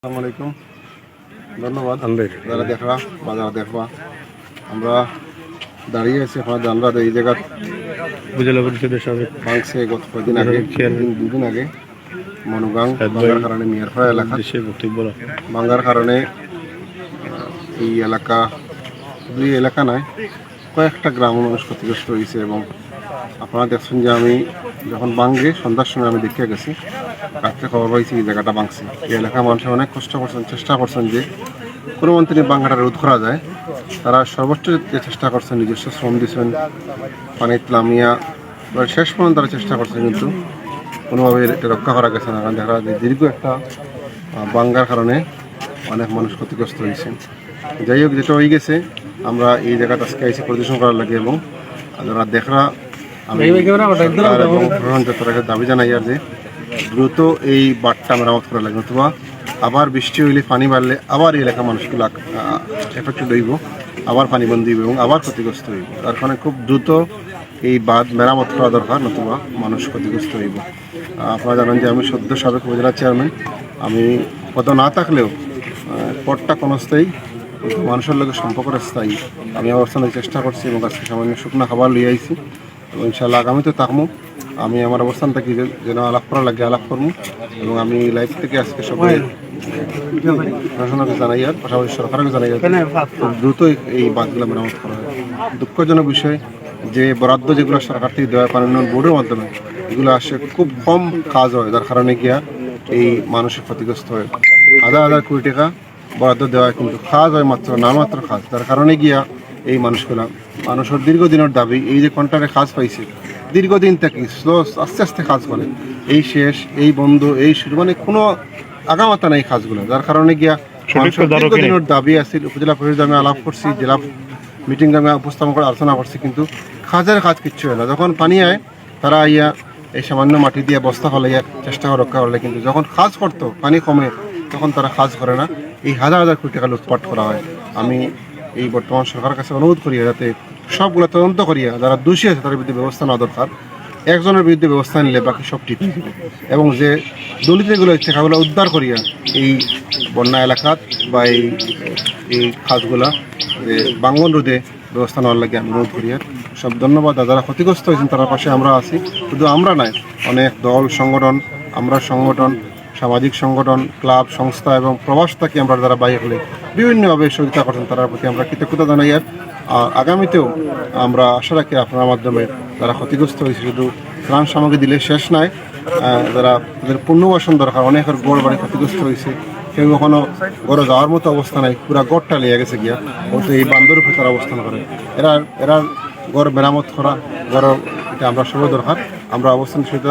আসসালামু আলাইকুম, ধন্যবাদ যারা দেখবা বা যারা দেখবা। আমরা দাঁড়িয়ে আছি এখন জানলা এই জায়গা উপজেলা পরিষদের সাবেক ভাঙছে গত কয়েকদিন আগে, দুদিন আগে মনোগাং ভাঙার কারণে মিয়ারপাড়া এলাকা ভাঙার কারণে এই এলাকা শুধু এই এলাকা নয়, কয়েকটা গ্রাম মানুষ ক্ষতিগ্রস্ত হয়েছে। এবং আপনারা দেখছেন যে আমি যখন ভাঙে সন্ধ্যার সময় আমি দেখে গেছি, রাত্রে খবর পাইছি এই জায়গাটা ভাঙছে। এই এলাকার মানুষ অনেক কষ্ট করছেন, চেষ্টা করছেন যে কোনো মন্ত্রী ভাঙাটা রোধ করা যায়। তারা সর্বোচ্চ চেষ্টা করছেন, নিজস্ব শ্রম দিচ্ছেন, পানি নামিয়া শেষ পর্যন্ত তারা চেষ্টা করছেন, কিন্তু কোনোভাবে এটা রক্ষা করা গেছে না। কারণ দেখা যায় দীর্ঘ একটা ভাঙার কারণে অনেক মানুষ ক্ষতিগ্রস্ত হয়েছে। যাই হোক, যেটা হয়ে গেছে, আমরা এই জায়গাটা আজকে এসে পরিদর্শন করার লাগে এবং যারা দেখরা আমি এবং প্রধানযাত্রাকে দাবি জানাই আর যে দ্রুত এই বাঁধটা মেরামত করা লাগে, অথবা আবার বৃষ্টি হইলে পানি বাড়লে আবার এই এলাকার মানুষগুলো এফেক্টেড হইব, আবার পানি বন্ধ হইব এবং আবার ক্ষতিগ্রস্ত হইব। তার কারণে খুব দ্রুত এই বাঁধ মেরামত করা দরকার, নতুবা মানুষ ক্ষতিগ্রস্ত হইব। আপনারা জানেন যে আমি সদ্য সাবেক উপজেলা চেয়ারম্যান। আমি পদ না থাকলেও পদটা ক্ষণস্থায়ী, মানুষের লোকের সম্পর্কটা স্থায়ী। আমি অবস্থানের চেষ্টা করছি এবং আজকে সামান্য শুকনো খাবার লিয়ে আইছি এবং ইনশাআল্লাহ আগামীতে থাকবো। আমি আমার অবস্থান থেকে যেন আলাপ করা লাগে আলাপ করবো এবং আমি লাইফ থেকে আজকে সবাই প্রশাসনকে জানাই আর পাশাপাশি সরকারকে জানাই খুব দ্রুত এই বাঁধগুলো মেরামত করা হয়। দুঃখজনক বিষয় যে বরাদ্দ যেগুলো সরকার থেকে দেওয়া পানি উন্নয়ন বোর্ডের মাধ্যমে এগুলো আসে খুব কম কাজ হয়, যার কারণে গিয়া এই মানুষের ক্ষতিগ্রস্ত হয়। হাজার হাজার কোটি টাকা বরাদ্দ দেওয়া হয়, কিন্তু কাজ হয় মাত্র নামমাত্র কাজ, যার কারণে গিয়া এই মানুষগুলা মানুষের দীর্ঘদিনের দাবি এই যে কন্ট্রাক্টে কাজ পাইছে দীর্ঘদিন থেকে স্লো আস্তে আস্তে কাজ করে এই শেষ এই বন্ধ এই শুরু, মানে কোনো আগামাতা নেই কাজগুলো, যার কারণে গিয়া দীর্ঘদিনের দাবি আছে। উপজেলা পরিষদ আমি আলাপ করছি, জেলা মিটিং আমি উপস্থাপন করে আলোচনা করছি, কিন্তু কাজের কাজ কিচ্ছু হয় না। যখন পানি আয় তারা ইয়া এই সামান্য মাটি দিয়ে বস্তা ফলাইয়া চেষ্টা করে রক্ষা করলে, কিন্তু যখন কাজ করতো পানি কমে তখন তারা কাজ করে না। এই হাজার হাজার কোটি টাকা লুটপাট করা হয়। আমি এই বর্তমান সরকারের কাছে অনুরোধ করি যাতে সবগুলো তদন্ত করিয়া যারা দোষী আছে তাদের বিরুদ্ধে ব্যবস্থা নেওয়া দরকার। একজনের বিরুদ্ধে ব্যবস্থা নিলে বাকি সব ঠিক হবে এবং যে দলিতগুলো টাকাগুলো উদ্ধার করিয়া এই বন্যা এলাকাত বা এই খাতগুলা যে বাঙ্গন রোধে ব্যবস্থা নেওয়ার লাগে আমি অনুরোধ করি। সব ধন্যবাদ। যারা ক্ষতিগ্রস্ত হয়েছেন তার পাশে আমরা আছি, শুধু আমরা নাই, অনেক দল সংগঠন, আমরা সংগঠন, সামাজিক সংগঠন, ক্লাব, সংস্থা এবং প্রবাস থেকে আমরা যারা বাইরে হলে বিভিন্নভাবে সহযোগিতা করছেন তার প্রতি আমরা কৃতজ্ঞতা জানাই। আর আগামীতেও আমরা আশা রাখি আপনার মাধ্যমে যারা ক্ষতিগ্রস্ত হয়েছে শুধু ত্রাণ সামগ্রী দিলে শেষ নয়, যারা তাদের পুনর্বাসন দরকার, অনেকের গড় বাড়ি ক্ষতিগ্রস্ত হয়েছে, কেউ কখনো গড়ে যাওয়ার মতো অবস্থা নাই, পুরা গড়টা লেগে গেছে গিয়া, হয়তো এই বান্ধর উপরে তারা অবস্থান করে। এরা গড় মেরামত করা গড় এটা আমরা সবাই দরকার। আমরা অবস্থান সহিত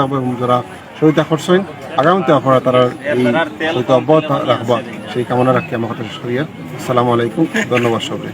যারা সহিতা করছেন আগামীতে আপনারা তারা এই সহিত অব্যাহত রাখবা সেই কামনা রাখি আমার কথা শেষ করিয়া। আসসালামু আলাইকুম, ধন্যবাদ সবাই।